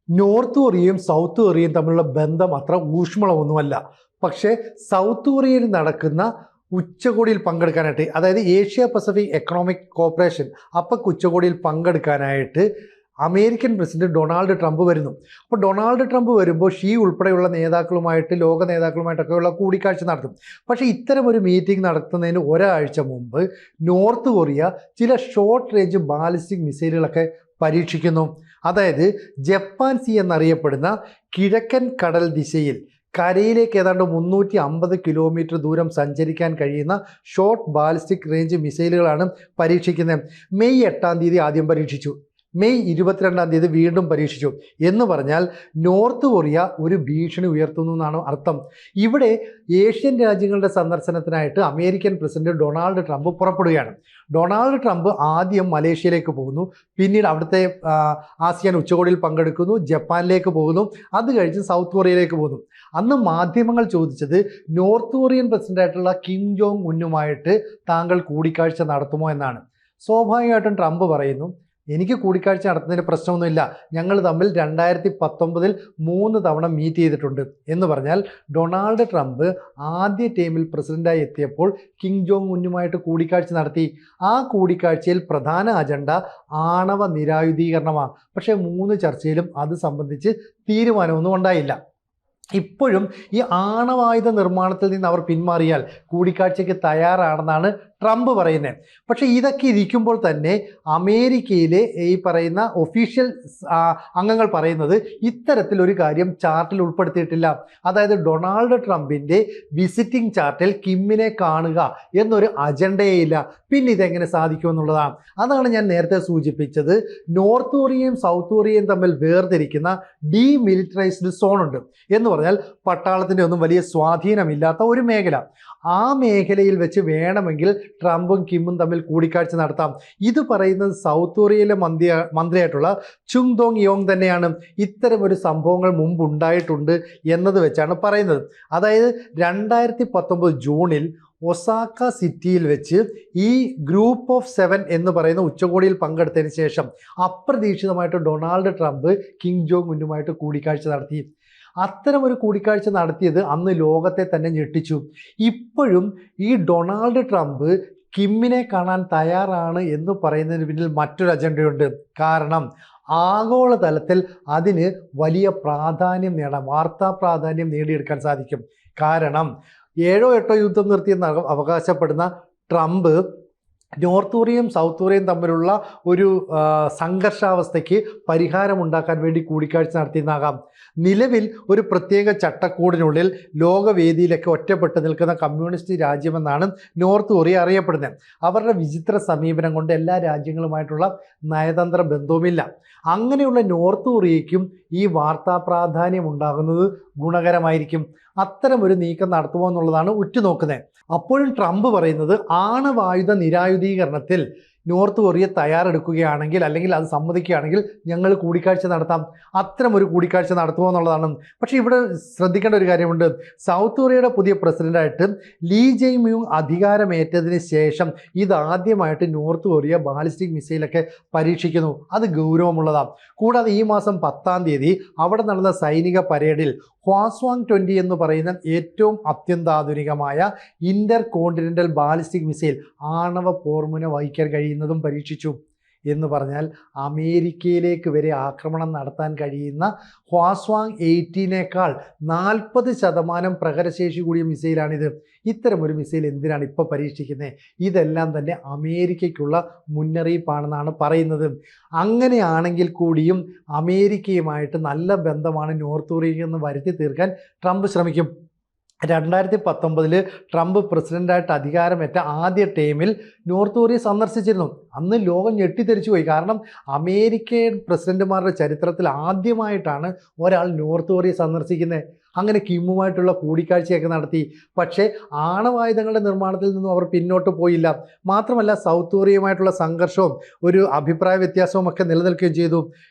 North കൊറിയയും south കൊറിയയും തമ്മിലുള്ള ബന്ധം അത്ര ഊഷ്മളമൊന്നുമല്ല. പക്ഷേ സൗത്ത് കൊറിയയിൽ നടക്കുന്ന ഉച്ചകോടിയിൽ പങ്കെടുക്കാനായിട്ട്, അതായത് ഏഷ്യ പസഫിക് എക്കണോമിക് കോർപ്പറേഷൻ അപ്പക് ഉച്ചകോടിയിൽ പങ്കെടുക്കാനായിട്ട് അമേരിക്കൻ പ്രസിഡന്റ് ഡൊണാൾഡ് ട്രംപ് വരുന്നു. അപ്പോൾ ഡൊണാൾഡ് ട്രംപ് വരുമ്പോൾ ഷീ ഉൾപ്പെടെയുള്ള നേതാക്കളുമായിട്ട്, ലോക നേതാക്കളുമായിട്ടൊക്കെയുള്ള കൂടിക്കാഴ്ച നടത്തും. പക്ഷേ ഇത്തരം ഒരു മീറ്റിംഗ് നടത്തുന്നതിന് ഒരാഴ്ച മുമ്പ് നോർത്ത് കൊറിയ ചില ഷോർട്ട് റേഞ്ച് ബാലിസ്റ്റിക് മിസൈലുകളൊക്കെ പരീക്ഷിക്കുന്നു. അതായത് ജപ്പാൻ സീ എന്നറിയപ്പെടുന്ന കിഴക്കൻ കടൽ ദിശയിൽ കരയിലേക്ക് ഏതാണ്ട് 350 കിലോമീറ്റർ ദൂരം സഞ്ചരിക്കാൻ കഴിയുന്ന ഷോർട്ട് ബാലിസ്റ്റിക് റേഞ്ച് മിസൈലുകളാണ് പരീക്ഷിക്കുന്നത്. മെയ് 8-ാം തീയതി ആദ്യം പരീക്ഷിച്ചു, മെയ് 22-ാം തീയതി വീണ്ടും പരീക്ഷിച്ചു. എന്ന് പറഞ്ഞാൽ നോർത്ത് കൊറിയ ഒരു ഭീഷണി ഉയർത്തുന്നു എന്നാണ് അർത്ഥം. ഇവിടെ ഏഷ്യൻ രാജ്യങ്ങളുടെ സന്ദർശനത്തിനായിട്ട് അമേരിക്കൻ പ്രസിഡന്റ് ഡൊണാൾഡ് ട്രംപ് പുറപ്പെടുകയാണ്. ഡൊണാൾഡ് ട്രംപ് ആദ്യം മലേഷ്യയിലേക്ക് പോകുന്നു, പിന്നീട് അവിടുത്തെ ആസിയാൻ ഉച്ചകോടിയിൽ പങ്കെടുക്കുന്നു, ജപ്പാനിലേക്ക് പോകുന്നു, അത് കഴിഞ്ഞ് സൗത്ത് കൊറിയയിലേക്ക് പോകുന്നു. അന്ന് മാധ്യമങ്ങൾ ചോദിച്ചത് നോർത്ത് കൊറിയൻ പ്രസിഡന്റായിട്ടുള്ള കിം ജോങ് ഉന്നുമായിട്ട് താങ്കൾ കൂടിക്കാഴ്ച നടത്തുമോ എന്നാണ്. സ്വാഭാവികമായിട്ടും ട്രംപ് പറയുന്നു, എനിക്ക് കൂടിക്കാഴ്ച നടത്തുന്നതിന് പ്രശ്നമൊന്നുമില്ല, ഞങ്ങൾ തമ്മിൽ 2019 3 തവണ മീറ്റ് ചെയ്തിട്ടുണ്ട് എന്ന് പറഞ്ഞാൽ ഡൊണാൾഡ് ട്രംപ് ആദ്യ ടൈമിൽ പ്രസിഡന്റായി എത്തിയപ്പോൾ കിം ജോങ് ഉന്നുമായിട്ട് കൂടിക്കാഴ്ച നടത്തി. ആ കൂടിക്കാഴ്ചയിൽ പ്രധാന അജണ്ട ആണവ നിരായുധീകരണമാണ്. പക്ഷേ 3 ചർച്ചയിലും അത് സംബന്ധിച്ച് തീരുമാനമൊന്നും ഉണ്ടായില്ല. ഇപ്പോഴും ഈ ആണവായുധ നിർമ്മാണത്തിൽ നിന്ന് അവർ പിന്മാറിയാൽ കൂടിക്കാഴ്ചയ്ക്ക് തയ്യാറാണെന്നാണ് ട്രംപ് പറയുന്നത്. പക്ഷേ ഇതൊക്കെ ഇരിക്കുമ്പോൾ തന്നെ അമേരിക്കയിലെ ഈ പറയുന്ന ഒഫീഷ്യൽ അംഗങ്ങൾ പറയുന്നത് ഇത്തരത്തിലൊരു കാര്യം ചാർട്ടിൽ ഉൾപ്പെടുത്തിയിട്ടില്ല. അതായത് ഡൊണാൾഡ് ട്രംപിൻ്റെ വിസിറ്റിംഗ് ചാർട്ടിൽ കിമ്മിനെ കാണുക എന്നൊരു അജണ്ടയേ ഇല്ല. പിന്നെ ഇതെങ്ങനെ സാധിക്കുമെന്നുള്ളതാണ്. അതാണ് ഞാൻ നേരത്തെ സൂചിപ്പിച്ചത്. നോർത്ത് കൊറിയയും സൗത്ത് കൊറിയയും തമ്മിൽ വേർതിരിക്കുന്ന ഡീമിലിറ്ററൈസ്ഡ് സോൺ ഉണ്ട്. എന്ന് പറഞ്ഞാൽ പട്ടാളത്തിൻ്റെ ഒന്നും വലിയ സ്വാധീനമില്ലാത്ത ഒരു മേഖല. ആ മേഖലയിൽ വെച്ച് വേണമെങ്കിൽ ട്രംപും കിമ്മും തമ്മിൽ കൂടിക്കാഴ്ച നടത്താം. ഇത് പറയുന്നത് സൗത്ത് കൊറിയയിലെ മന്ത്രിയായിട്ടുള്ള ചുങ് ദോങ് യോങ് തന്നെയാണ്. ഇത്തരം ഒരു സംഭവങ്ങൾ മുമ്പ് ഉണ്ടായിട്ടുണ്ട് എന്നത് വെച്ചാണ് പറയുന്നത്. അതായത് 2019 ജൂണിൽ ഒസാക്ക സിറ്റിയിൽ വെച്ച് ഈ ഗ്രൂപ്പ് ഓഫ് 7 എന്ന് പറയുന്ന ഉച്ചകോടിയിൽ പങ്കെടുത്തതിന് ശേഷം അപ്രതീക്ഷിതമായിട്ട് ഡൊണാൾഡ് ട്രംപ് കിം ജോങ് ഉന്നുമായിട്ട് കൂടിക്കാഴ്ച നടത്തി. അത്തരം ഒരു കൂടിക്കാഴ്ച നടത്തിയത് അന്ന് ലോകത്തെ തന്നെ ഞെട്ടിച്ചു. ഇപ്പോഴും ഈ ഡൊണാൾഡ് ട്രംപ് കിമ്മിനെ കാണാൻ തയ്യാറാണ് എന്ന് പറയുന്നതിന് പിന്നിൽ മറ്റൊരു അജണ്ടയുണ്ട്. കാരണം ആഗോളതലത്തിൽ അതിന് വലിയ പ്രാധാന്യം നേടാം, വാർത്താ പ്രാധാന്യം നേടിയെടുക്കാൻ സാധിക്കും. കാരണം 7-ഓ 8-ഓ യുദ്ധം നിർത്തിയെന്ന് അവകാശപ്പെടുന്ന ട്രംപ് നോർത്ത് കൊറിയയും സൗത്ത് കൊറിയയും തമ്മിലുള്ള ഒരു സംഘർഷാവസ്ഥയ്ക്ക് പരിഹാരമുണ്ടാക്കാൻ വേണ്ടി കൂടിക്കാഴ്ച നടത്തിയെന്നാകാം. നിലവിൽ ഒരു പ്രത്യേക ചട്ടക്കൂടിനുള്ളിൽ ലോകവേദിയിലൊക്കെ ഒറ്റപ്പെട്ട് നിൽക്കുന്ന കമ്മ്യൂണിസ്റ്റ് രാജ്യമെന്നാണ് നോർത്ത് കൊറിയ അറിയപ്പെടുന്നത്. അവരുടെ വിചിത്ര സമീപനം കൊണ്ട് എല്ലാ രാജ്യങ്ങളുമായിട്ടുള്ള നയതന്ത്ര ബന്ധവുമില്ല. അങ്ങനെയുള്ള നോർത്ത് കൊറിയയ്ക്കും ഈ വാർത്താ പ്രാധാന്യം ഉണ്ടാകുന്നത് ഗുണകരമായിരിക്കും. അത്തരം ഒരു നീക്കം നടത്തുമോ എന്നുള്ളതാണ് ഉറ്റുനോക്കുന്നത്. അപ്പോഴും ട്രംപ് പറയുന്നത് ആണവായുധ നിരായുധീകരണത്തിൽ നോർത്ത് കൊറിയ തയ്യാറെടുക്കുകയാണെങ്കിൽ, അല്ലെങ്കിൽ അത് സമ്മതിക്കുകയാണെങ്കിൽ ഞങ്ങൾ കൂടിക്കാഴ്ച നടത്താം. അത്തരം ഒരു കൂടിക്കാഴ്ച നടത്തുമോ എന്നുള്ളതാണ്. പക്ഷേ ഇവിടെ ശ്രദ്ധിക്കേണ്ട ഒരു കാര്യമുണ്ട്. സൗത്ത് കൊറിയയുടെ പുതിയ പ്രസിഡന്റായിട്ട് ലീ ജെയ് മ്യൂങ് അധികാരമേറ്റതിന് ശേഷം ഇതാദ്യമായിട്ട് നോർത്ത് കൊറിയ ബാലിസ്റ്റിക് മിസൈലൊക്കെ പരീക്ഷിക്കുന്നു. അത് ഗൗരവമുള്ളതാണ്. കൂടാതെ ഈ മാസം 10-ാം തീയതി അവിടെ നടന്ന സൈനിക പരേഡിൽ ഹ്വാസ്വാങ് 20 എന്ന് പറയുന്ന ഏറ്റവും അത്യന്താധുനികമായ ഇന്റർ കോണ്ടിനെന്റൽ ബാലിസ്റ്റിക് മിസൈൽ ആണവ പോർമുന വഹിക്കാൻ കഴിയുന്നതും പരീക്ഷിച്ചു. എന്ന് പറഞ്ഞാൽ അമേരിക്കയിലേക്ക് വരെ ആക്രമണം നടത്താൻ കഴിയുന്ന ഹ്വാസ്വാങ് 18-നേക്കാൾ 40% പ്രഹരശേഷി കൂടിയ മിസൈലാണിത്. ഇത്തരമൊരു മിസൈൽ എന്തിനാണ് ഇപ്പോൾ പരീക്ഷിക്കുന്നത്? ഇതെല്ലാം തന്നെ അമേരിക്കയ്ക്കുള്ള മുന്നറിയിപ്പാണെന്നാണ് പറയുന്നത്. അങ്ങനെയാണെങ്കിൽ കൂടിയും അമേരിക്കയുമായിട്ട് നല്ല ബന്ധമാണ് നോർത്ത് കൊറിയയെന്ന് വരുത്തി തീർക്കാൻ ട്രംപ് ശ്രമിക്കും. 2019 ട്രംപ് പ്രസിഡന്റായിട്ട് അധികാരമേറ്റ ആദ്യ ടൈമിൽ നോർത്ത് കൊറിയ സന്ദർശിച്ചിരുന്നു. അന്ന് ലോകം ഞെട്ടിത്തെറിച്ചു പോയി. കാരണം അമേരിക്കൻ പ്രസിഡന്റുമാരുടെ ചരിത്രത്തിൽ ആദ്യമായിട്ടാണ് ഒരാൾ നോർത്ത് കൊറിയ സന്ദർശിക്കുന്നത്. അങ്ങനെ കിമ്മുമായിട്ടുള്ള കൂടിക്കാഴ്ചയൊക്കെ നടത്തി. പക്ഷേ ആണവായുധങ്ങളുടെ നിർമ്മാണത്തിൽ നിന്നും അവർ പിന്നോട്ട് പോയില്ല. മാത്രമല്ല സൗത്ത് കൊറിയയുമായിട്ടുള്ള സംഘർഷവും ഒരു അഭിപ്രായ വ്യത്യാസവും ഒക്കെ നിലനിൽക്കുകയും ചെയ്തു.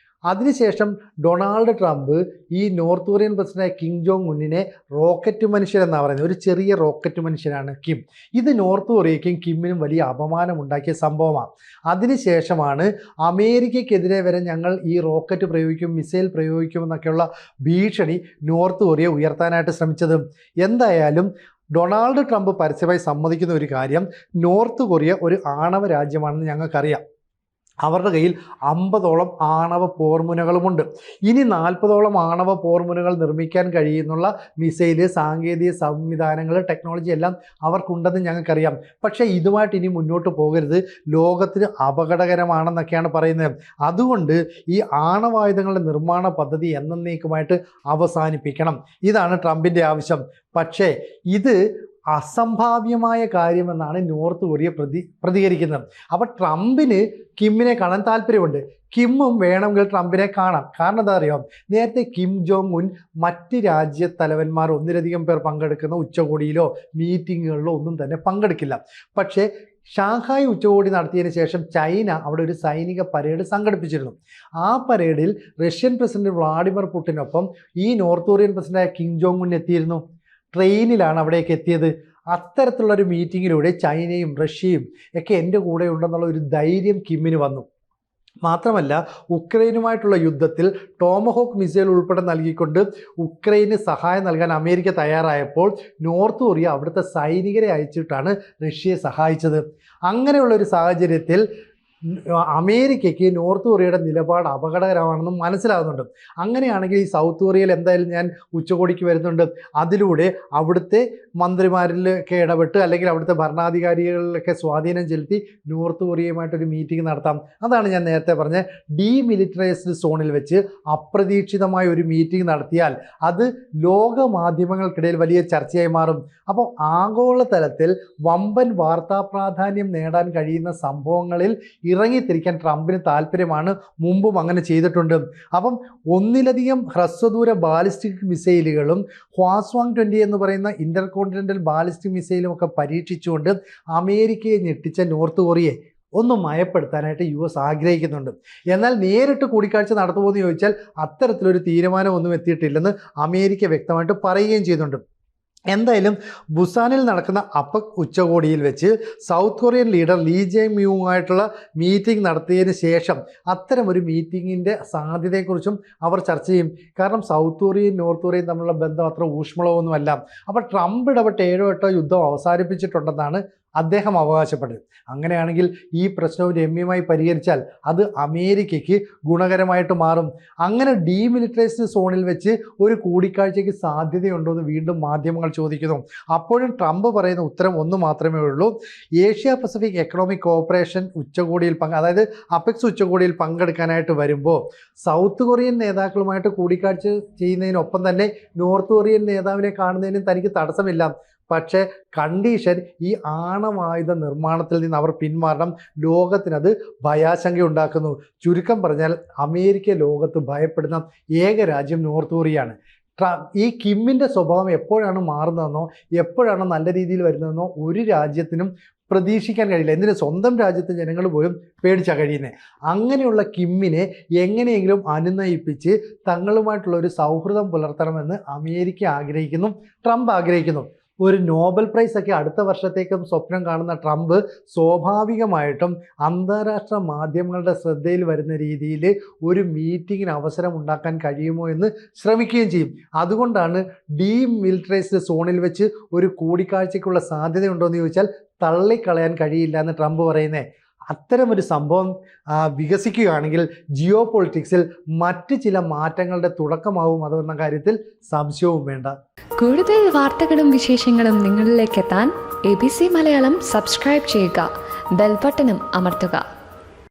അതിനുശേഷം ഡൊണാൾഡ് ട്രംപ് ഈ നോർത്ത് കൊറിയൻ പ്രസിഡന്റായ കിം ജോങ് ഉന്നിനെ റോക്കറ്റ് മനുഷ്യൻ എന്നാണ് പറയുന്നത്. ഒരു ചെറിയ റോക്കറ്റ് മനുഷ്യനാണ് കിം. ഇത് നോർത്ത് കൊറിയയ്ക്കും കിമ്മിനും വലിയ അപമാനം ഉണ്ടാക്കിയ സംഭവമാണ്. അതിനുശേഷമാണ് അമേരിക്കയ്ക്കെതിരെ വരെ ഞങ്ങൾ ഈ റോക്കറ്റ് പ്രയോഗിക്കും, മിസൈൽ പ്രയോഗിക്കും എന്നൊക്കെയുള്ള ഭീഷണി നോർത്ത് കൊറിയ ഉയർത്താനായിട്ട് ശ്രമിച്ചത്. എന്തായാലും ഡൊണാൾഡ് ട്രംപ് പരസ്യമായി സമ്മതിക്കുന്ന ഒരു കാര്യം, നോർത്ത് കൊറിയ ഒരു ആണവ രാജ്യമാണെന്ന് ഞങ്ങൾക്കറിയാം. അവരുടെ കയ്യിൽ 50ഓളം ആണവ പോർമുനകളുമുണ്ട്. ഇനി 40ഓളം ആണവ പോർമുനകൾ നിർമ്മിക്കാൻ കഴിയുന്നുള്ള മിസൈല്, സാങ്കേതിക സംവിധാനങ്ങൾ, ടെക്നോളജി എല്ലാം അവർക്കുണ്ടെന്ന് ഞങ്ങൾക്കറിയാം. പക്ഷേ ഇതുമായിട്ട് ഇനി മുന്നോട്ട് പോകരുത്, ലോകത്തിന് അപകടകരമാണെന്നൊക്കെയാണ് പറയുന്നത്. അതുകൊണ്ട് ഈ ആണവായുധങ്ങളുടെ നിർമ്മാണ പദ്ധതി എന്നേക്കുമായിട്ട് അവസാനിപ്പിക്കണം. ഇതാണ് ട്രംപിൻ്റെ ആവശ്യം. പക്ഷേ ഇത് അസംഭാവ്യമായ കാര്യമെന്നാണ് നോർത്ത് കൊറിയ പ്രതികരിക്കുന്നത്. അപ്പോൾ ട്രംപിന് കിമ്മിനെ കാണാൻ താല്പര്യമുണ്ട്. കിമ്മും വേണമെങ്കിൽ ട്രംപിനെ കാണാം. കാരണം എന്താ അറിയാം, നേരത്തെ കിം ജോങ് ഉൻ മറ്റ് രാജ്യത്തലവന്മാർ ഒന്നിലധികം പേർ പങ്കെടുക്കുന്ന ഉച്ചകോടിയിലോ മീറ്റിങ്ങുകളിലോ ഒന്നും തന്നെ പങ്കെടുക്കില്ല. പക്ഷേ ഷാങ്ഹായ് ഉച്ചകോടി നടത്തിയതിന് ശേഷം ചൈന അവിടെ ഒരു സൈനിക പരേഡ് സംഘടിപ്പിച്ചിരുന്നു. ആ പരേഡിൽ റഷ്യൻ പ്രസിഡന്റ് വ്ളാഡിമിർ പുടിനൊപ്പം ഈ നോർത്ത് കൊറിയൻ പ്രസിഡന്റായ കിം ജോങ് ഉൻ എത്തിയിരുന്നു. ട്രെയിനിലാണ് അവിടേക്ക് എത്തിയത്. അത്തരത്തിലുള്ളൊരു മീറ്റിങ്ങിലൂടെ ചൈനയും റഷ്യയും ഒക്കെ എൻ്റെ കൂടെ ഉണ്ടെന്നുള്ള ഒരു ധൈര്യം കിമ്മിന് വന്നു. മാത്രമല്ല, ഉക്രൈനുമായിട്ടുള്ള യുദ്ധത്തിൽ ടോമഹോക്ക് മിസൈൽ ഉൾപ്പെടെ നൽകിക്കൊണ്ട് ഉക്രൈന് സഹായം നൽകാൻ അമേരിക്ക തയ്യാറായപ്പോൾ നോർത്ത് കൊറിയ അവിടുത്തെ സൈനികരെ അയച്ചിട്ടാണ് റഷ്യയെ സഹായിച്ചത്. അങ്ങനെയുള്ളൊരു സാഹചര്യത്തിൽ അമേരിക്കയ്ക്ക് നോർത്ത് കൊറിയയുടെ നിലപാട് അപകടകരമാണെന്നും മനസ്സിലാകുന്നുണ്ട്. അങ്ങനെയാണെങ്കിൽ ഈ സൗത്ത് കൊറിയയിൽ എന്തായാലും ഞാൻ ഉച്ചകോടിക്ക് വരുന്നുണ്ട്, അതിലൂടെ അവിടുത്തെ മന്ത്രിമാരിലൊക്കെ ഇടപെട്ട് അല്ലെങ്കിൽ അവിടുത്തെ ഭരണാധികാരികളിലൊക്കെ സ്വാധീനം ചെലുത്തി നോർത്ത് കൊറിയയുമായിട്ടൊരു മീറ്റിംഗ് നടത്താം. അതാണ് ഞാൻ നേരത്തെ പറഞ്ഞ ഡീമിലിറ്ററൈസ്ഡ് സോണിൽ വെച്ച് അപ്രതീക്ഷിതമായ ഒരു മീറ്റിംഗ് നടത്തിയാൽ അത് ലോക മാധ്യമങ്ങൾക്കിടയിൽ വലിയ ചർച്ചയായി മാറും. അപ്പോൾ ആഗോളതലത്തിൽ വമ്പൻ വാർത്താ പ്രാധാന്യം നേടാൻ കഴിയുന്ന സംഭവങ്ങളിൽ ഇറങ്ങിത്തിരിക്കാൻ ട്രംപിന് താല്പര്യമാണ്. മുമ്പും അങ്ങനെ ചെയ്തിട്ടുണ്ട്. അപ്പം ഒന്നിലധികം ഹ്രസ്വദൂര ബാലിസ്റ്റിക് മിസൈലുകളും ഹ്വാസ്വാങ് 20 എന്ന് പറയുന്ന ഇന്റർ കോണ്ടിനെന്റൽ ബാലിസ്റ്റിക് മിസൈലും ഒക്കെ പരീക്ഷിച്ചുകൊണ്ട് അമേരിക്കയെ ഞെട്ടിച്ച നോർത്ത് കൊറിയയെ ഒന്ന് മയപ്പെടുത്താനായിട്ട് US ആഗ്രഹിക്കുന്നുണ്ട്. എന്നാൽ നേരിട്ട് കൂടിക്കാഴ്ച നടത്തുമോ എന്ന് ചോദിച്ചാൽ അത്തരത്തിലൊരു തീരുമാനമൊന്നും എത്തിയിട്ടില്ലെന്ന് അമേരിക്ക വ്യക്തമായിട്ട് പറയുകയും ചെയ്യുന്നുണ്ട്. എന്തായാലും ബുസാനിൽ നടക്കുന്ന അപെക് ഉച്ചകോടിയിൽ വെച്ച് south Korean leader Lee Jae മ്യൂങ്ങുമായിട്ടുള്ള മീറ്റിംഗ് നടത്തിയതിന് ശേഷം അത്തരം ഒരു മീറ്റിങ്ങിൻ്റെ സാധ്യതയെക്കുറിച്ചും അവർ ചർച്ച ചെയ്യും. കാരണം സൗത്ത് കൊറിയയും നോർത്ത് കൊറിയയും തമ്മിലുള്ള ബന്ധം അത്ര ഊഷ്മളമൊന്നുമല്ല. അപ്പോൾ ട്രംപ് ഇടപെട്ട് 7-8 യുദ്ധം അവസാനിപ്പിച്ചിട്ടുണ്ടെന്നാണ് അദ്ദേഹം അവകാശപ്പെട്ടത്. അങ്ങനെയാണെങ്കിൽ ഈ പ്രശ്നവും രമ്യമായി പരിഹരിച്ചാൽ അത് അമേരിക്കയ്ക്ക് ഗുണകരമായിട്ട് മാറും. അങ്ങനെ ഡീമിലിറ്ററൈസ്ഡ് സോണിൽ വെച്ച് ഒരു കൂടിക്കാഴ്ചയ്ക്ക് സാധ്യതയുണ്ടോ എന്ന് വീണ്ടും മാധ്യമങ്ങൾ ചോദിക്കുന്നു. അപ്പോഴും ട്രംപ് പറയുന്ന ഉത്തരം ഒന്ന് മാത്രമേ ഉള്ളൂ. ഏഷ്യ പസഫിക് എക്കണോമിക് കോർപ്പറേഷൻ ഉച്ചകോടിയിൽ അതായത് അപെക്സ് ഉച്ചകോടിയിൽ പങ്കെടുക്കാനായിട്ട് വരുമ്പോൾ സൗത്ത് കൊറിയൻ നേതാക്കളുമായിട്ട് കൂടിക്കാഴ്ച ചെയ്യുന്നതിനൊപ്പം തന്നെ നോർത്ത് കൊറിയൻ നേതാവിനെ കാണുന്നതിനും തനിക്ക് തടസ്സമില്ല. പക്ഷേ കണ്ടീഷൻ ഈ ആണവായുധ നിർമ്മാണത്തിൽ നിന്ന് അവർ പിന്മാറണം. ലോകത്തിനത് ഭയാശങ്ക ഉണ്ടാക്കുന്നു. ചുരുക്കം പറഞ്ഞാൽ അമേരിക്ക ലോകത്ത് ഭയപ്പെടുന്ന ഏക രാജ്യം നോർത്ത് കൊറിയയാണ്. ഈ കിമ്മിൻ്റെ സ്വഭാവം എപ്പോഴാണ് മാറുന്നതെന്നോ എപ്പോഴാണ് നല്ല രീതിയിൽ വരുന്നതെന്നോ ഒരു രാജ്യത്തിനും പ്രതീക്ഷിക്കാൻ കഴിയില്ല. എന്തിന് സ്വന്തം രാജ്യത്തെ ജനങ്ങൾ പോലും പേടിച്ചാണ് കഴിയുന്നത്. അങ്ങനെയുള്ള കിമ്മിനെ എങ്ങനെയെങ്കിലും അനുനയിപ്പിച്ച് തങ്ങളുമായിട്ടുള്ള ഒരു സൗഹൃദം പുലർത്തണമെന്ന് അമേരിക്ക ആഗ്രഹിക്കുന്നു, ട്രംപ് ആഗ്രഹിക്കുന്നു. ഒരു നോബൽ പ്രൈസ് ഒക്കെ അടുത്ത വർഷത്തേക്കും സ്വപ്നം കാണുന്ന ട്രംപ് സ്വാഭാവികമായിട്ടും അന്താരാഷ്ട്ര മാധ്യമങ്ങളുടെ ശ്രദ്ധയിൽ വരുന്ന രീതിയിൽ ഒരു മീറ്റിങ്ങിന് അവസരം ഉണ്ടാക്കാൻ കഴിയുമോ എന്ന് ശ്രമിക്കുകയും ചെയ്യും. അതുകൊണ്ടാണ് ഡീമിലിറ്ററൈസ്ഡ് സോണിൽ വെച്ച് ഒരു കൂടിക്കാഴ്ചയ്ക്കുള്ള സാധ്യതയുണ്ടോ എന്ന് ചോദിച്ചാൽ തള്ളിക്കളയാൻ കഴിയില്ല എന്ന് ട്രംപ് പറയുന്നത്. അത്തരമൊരു സംഭവം വികസിക്കുകയാണെങ്കിൽ ജിയോ പൊളിറ്റിക്സിൽ മറ്റ് ചില മാറ്റങ്ങളുടെ തുടക്കമാവും അതെന്ന കാര്യത്തിൽ സംശയവും വേണ്ട. കൂടുതൽ വാർത്തകളും വിശേഷങ്ങളും നിങ്ങളിലേക്ക് എത്താൻ ABC മലയാളം സബ്സ്ക്രൈബ് ചെയ്യുക, ബെൽ ബട്ടണും അമർത്തുക.